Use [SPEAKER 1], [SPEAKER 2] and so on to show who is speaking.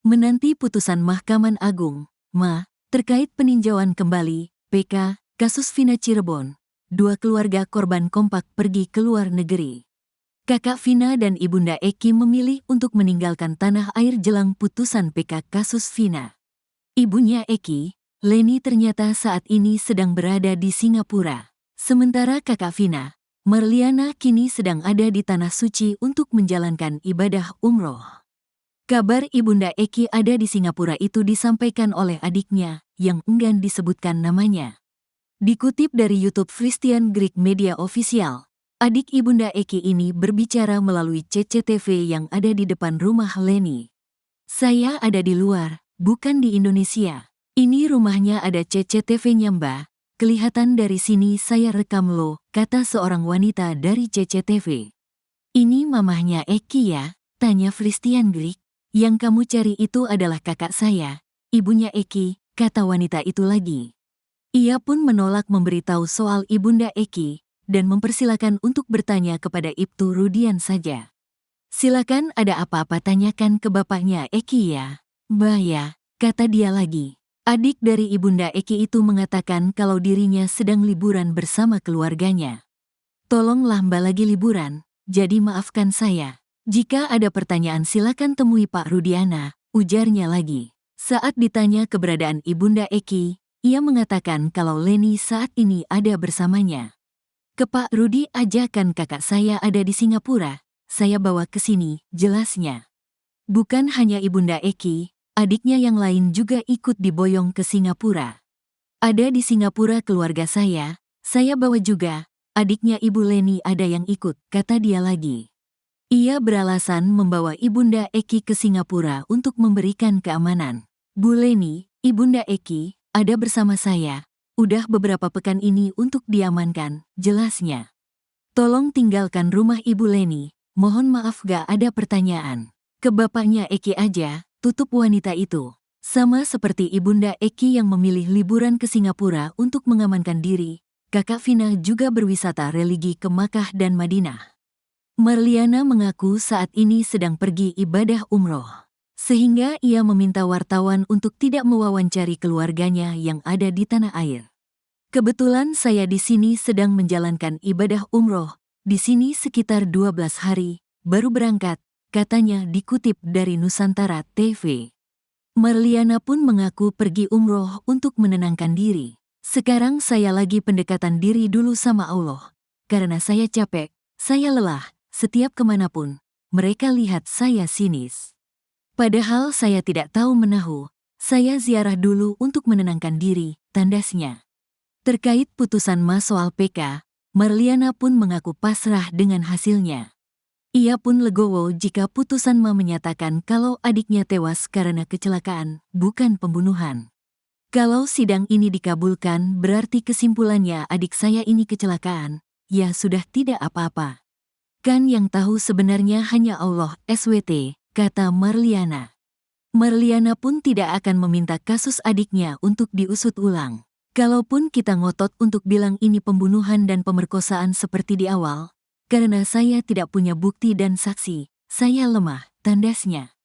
[SPEAKER 1] menanti putusan Mahkamah Agung, terkait peninjauan kembali, PK, kasus Vina Cirebon. Dua keluarga korban kompak pergi ke luar negeri. Kakak Vina dan Ibunda Eki memilih untuk meninggalkan tanah air jelang putusan PK kasus Vina. Ibunya Eki, Leni ternyata saat ini sedang berada di Singapura. Sementara kakak Vina, Marliana kini sedang ada di Tanah Suci untuk menjalankan ibadah umroh. Kabar Ibunda Eki ada di Singapura itu disampaikan oleh adiknya, yang enggan disebutkan namanya. Dikutip dari YouTube Christian Greek Media Official, adik Ibunda Eki ini berbicara melalui CCTV yang ada di depan rumah Leni. Saya ada di luar, bukan di Indonesia. Ini rumahnya ada CCTV-nya Mbak, kelihatan dari sini saya rekam loh, kata seorang wanita dari CCTV. Ini mamahnya Eki ya, tanya Christian Greek. Yang kamu cari itu adalah kakak saya, ibunya Eki, kata wanita itu lagi. Ia pun menolak memberitahu soal Ibunda Eki, dan mempersilakan untuk bertanya kepada Ibtu Rudian saja. Silakan ada apa-apa tanyakan ke bapaknya Eki ya. Mbah ya, kata dia lagi. Adik dari Ibunda Eki itu mengatakan kalau dirinya sedang liburan bersama keluarganya. Tolonglah Mbak lagi liburan, jadi maafkan saya. Jika ada pertanyaan silakan temui Pak Rudiana, ujarnya lagi. Saat ditanya keberadaan Ibunda Eki, ia mengatakan kalau Leni saat ini ada bersamanya. Ke Pak Rudi ajakan kakak saya ada di Singapura, saya bawa ke sini, jelasnya. Bukan hanya Ibunda Eki, adiknya yang lain juga ikut diboyong ke Singapura. Ada di Singapura keluarga saya bawa juga, adiknya Ibu Leni ada yang ikut, kata dia lagi. Ia beralasan membawa Ibunda Eki ke Singapura untuk memberikan keamanan. Bu Leni, Ibunda Eki, ada bersama saya. Udah beberapa pekan ini untuk diamankan, jelasnya. Tolong tinggalkan rumah Ibu Leni, mohon maaf gak ada pertanyaan. Ke bapaknya Eki aja, tutup wanita itu. Sama seperti Ibunda Eki yang memilih liburan ke Singapura untuk mengamankan diri, kakak Vina juga berwisata religi ke Makkah dan Madinah. Marliana mengaku saat ini sedang pergi ibadah umroh, sehingga ia meminta wartawan untuk tidak mewawancari keluarganya yang ada di tanah air. Kebetulan saya di sini sedang menjalankan ibadah umroh, di sini sekitar 12 hari, baru berangkat, katanya dikutip dari Nusantara TV. Marliana pun mengaku pergi umroh untuk menenangkan diri. Sekarang saya lagi pendekatan diri dulu sama Allah, karena saya capek, saya lelah. Setiap kemanapun, mereka lihat saya sinis. Padahal saya tidak tahu menahu, saya ziarah dulu untuk menenangkan diri, tandasnya. Terkait putusan soal PK, Marliana pun mengaku pasrah dengan hasilnya. Ia pun legowo jika putusan menyatakan kalau adiknya tewas karena kecelakaan, bukan pembunuhan. Kalau sidang ini dikabulkan berarti kesimpulannya adik saya ini kecelakaan, ya sudah tidak apa-apa. Kan yang tahu sebenarnya hanya Allah SWT, kata Marliana. Marliana pun tidak akan meminta kasus adiknya untuk diusut ulang. Kalaupun kita ngotot untuk bilang ini pembunuhan dan pemerkosaan seperti di awal, karena saya tidak punya bukti dan saksi, saya lemah, tandasnya.